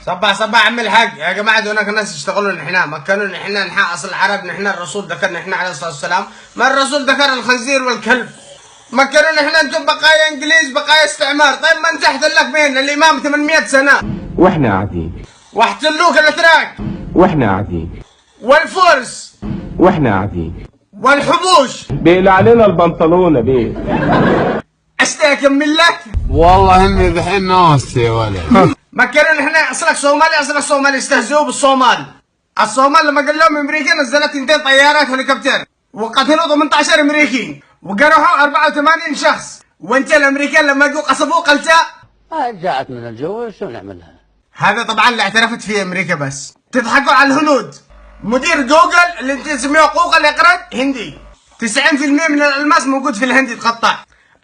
صباح عم الحاج يا جماعه، هناك ناس يشتغلوا نحن مكنوا نحن نحن اصل العرب، نحن الرسول ذكر نحن عليه الصلاه والسلام، ما الرسول ذكر الخنزير والكلب. مكنوا نحن، انتم بقايا انجليز بقايا استعمار. طيب ما نزحت لك مين الامام 800 سنه واحنا قاعدين، واحتلوك الاتراك واحنا قاعدين، والفرس واحنا قاعدين، والحبوش. بيقلع علينا البنطلون بيه. استكمل لك والله اني دحين ناس يا ولد. مكنوا نحن اصلك صومالي، اصلك صومالي استهزئوا بالصومال. الصومال لما قال لهم امريكا نزلت 2 طيارات هليكوبتر وقتلوا 18 امريكي وجرحوا 84 شخص، وانت الامريكان لما جو قصفوا قلتها جاءت من الجو شو نعملها؟ هذا طبعا اللي اعترفت فيه امريكا. بس تضحكوا على الهنود. مدير جوجل اللي انت تسميه حقوق الاقراض هندي. 90% من الالماس موجود في الهند يتقطع.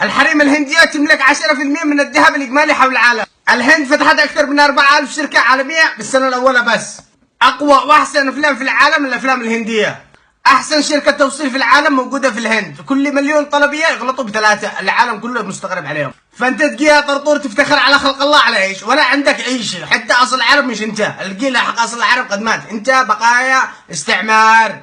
الحريم الهنديه تملك 10% من الذهب الاجمالي حول العالم. الهند فتحت اكثر من 4000 شركه عالميه بالسنه الاولى بس. اقوى واحسن افلام في العالم الافلام الهنديه. احسن شركه توصيل في العالم موجوده في الهند. كل مليون طلبيه يغلطوا ب3، العالم كله مستغرب عليهم. فانت تجيها طرطور تفتخر على خلق الله على ايش؟ ولا عندك اي شيء. حتى اصل العرب مش انت، القيل حق اصل العرب قد مات، انت بقايا استعمار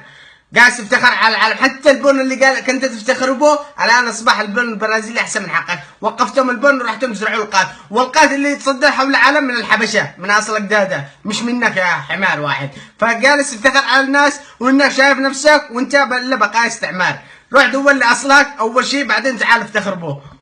قاعد تفتخر على العالم. حتى البن اللي قال كنت تفتخر به الان اصبح البن البرازيلي احسن من حقك. وقفتم البن ورحتم تزرعوا القات، والقات اللي يتصدر حول العالم من الحبشه من اصل اجداده مش منك يا حمار واحد. فجالس تفتخر على الناس وانك شايف نفسك وانت بقايا استعمار. روح دول لي اصلك اول شيء بعدين تعال افتخر به.